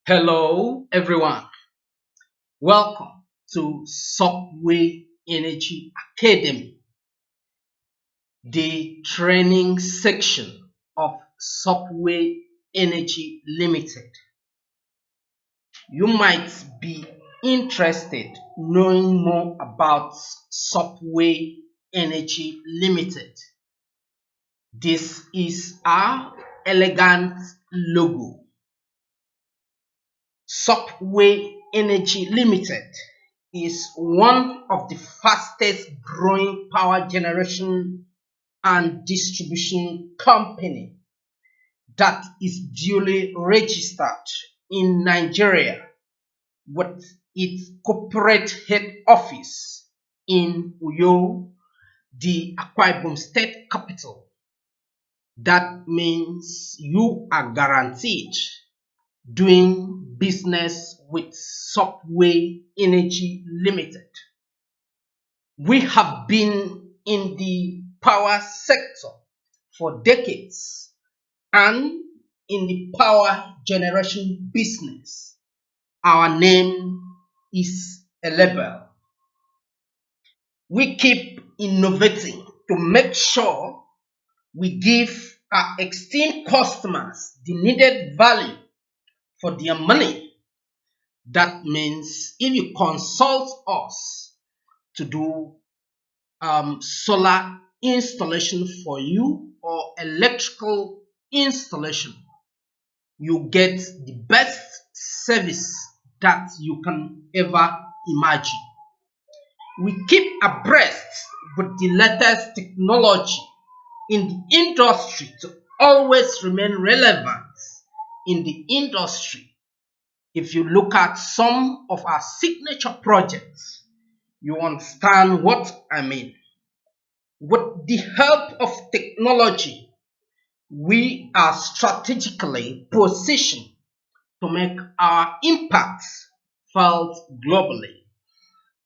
Hello, everyone. Welcome to Subway Energy Academy, the training section of Subway Energy Limited. You might be interested knowing more about Subway Energy Limited. This is our elegant logo. Subway Energy Limited is one of the fastest growing power generation and distribution company that is duly registered in Nigeria with its corporate head office in Uyo, the Akwa Ibom State capital. That means you are guaranteed doing business with Subway Energy Limited. We have been in the power sector for decades and in the power generation business. Our name is a label. We keep innovating to make sure we give our esteemed customers the needed value for their money. That means if you consult us to do solar installation for you or electrical installation, you get the best service that you can ever imagine. We keep abreast with the latest technology in the industry to always remain relevant in the industry. If you look at some of our signature projects, you understand what I mean. With the help of technology, we are strategically positioned to make our impact felt globally.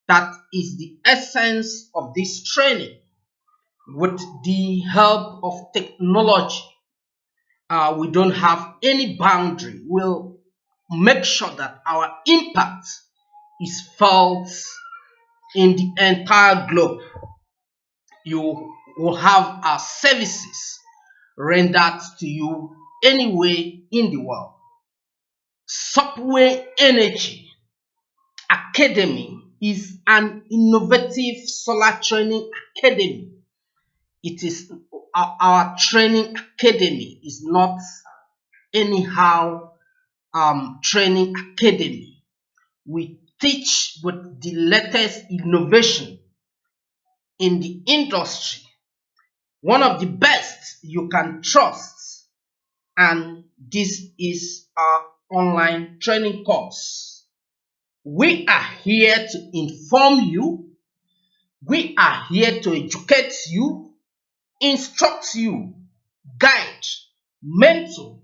That is the essence of this training. With the help of technology, we don't have any boundary. We'll make sure that our impact is felt in the entire globe. You will have our services rendered to you anywhere in the world. Subway Energy Academy is an innovative solar training academy. It is our training academy is not anyhow training academy. We teach with the latest innovation in the industry, one of the best you can trust, and this is our online training course. We are here to inform you, we are here to educate you, instruct you, guide, mentor,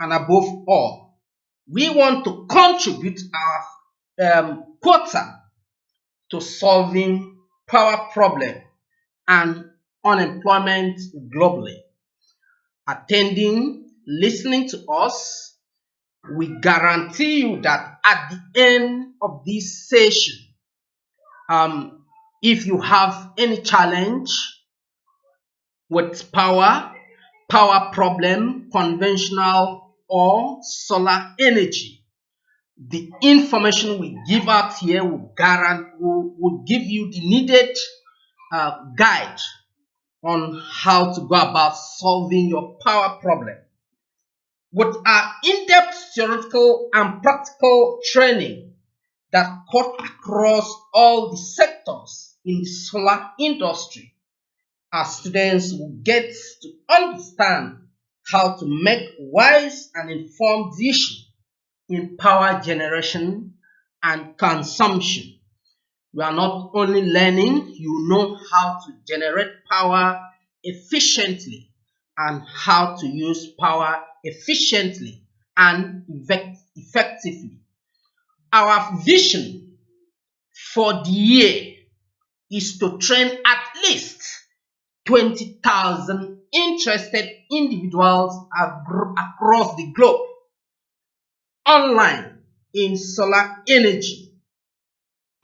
and above all, we want to contribute our quota to solving power problem and unemployment globally. Attending, listening to us, we guarantee you that at the end of this session, if you have any challenge with power problem, conventional or solar energy, the information we give out here will give you the needed guide on how to go about solving your power problem. With our in-depth theoretical and practical training that cut across all the sectors in the solar industry, our students will get to understand how to make wise and informed decisions in power generation and consumption. You are not only learning, you know how to generate power efficiently and how to use power efficiently and effectively. Our vision for the year is to train at least 20,000 interested individuals across the globe, online in solar energy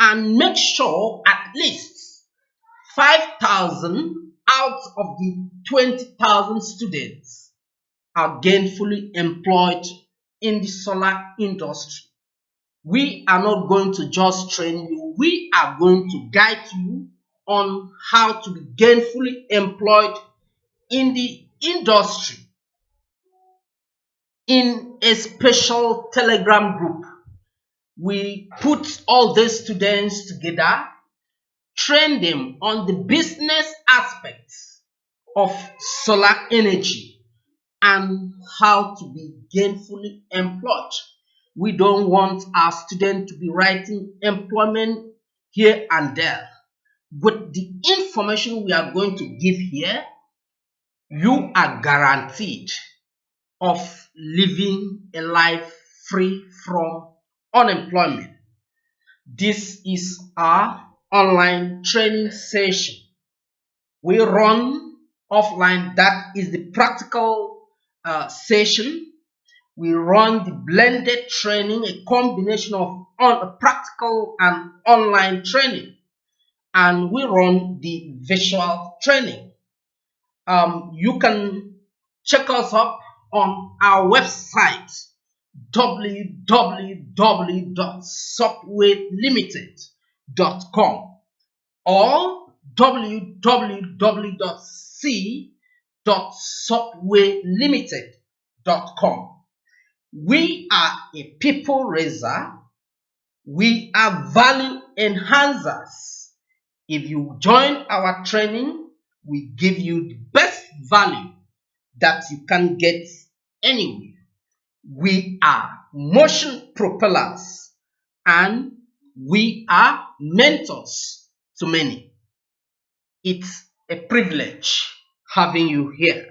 and make sure at least 5,000 out of the 20,000 students are gainfully employed in the solar industry. We are not going to just train you, we are going to guide you on how to be gainfully employed in the industry in a special Telegram group. We put all these students together, train them on the business aspects of solar energy and how to be gainfully employed. We don't want our students to be writing employment here and there. With the information we are going to give here, you are guaranteed of living a life free from unemployment. This is our online training session. We run offline, that is the practical session. We run the blended training, a combination of practical and online training. And we run the virtual training. You can check us up on our website www.subwaylimited.com or www.c.subwaylimited.com. We are a people raiser. We are value enhancers. If you join our training, we give you the best value that you can get anywhere. We are motion propellers and we are mentors to many. It's a privilege having you here.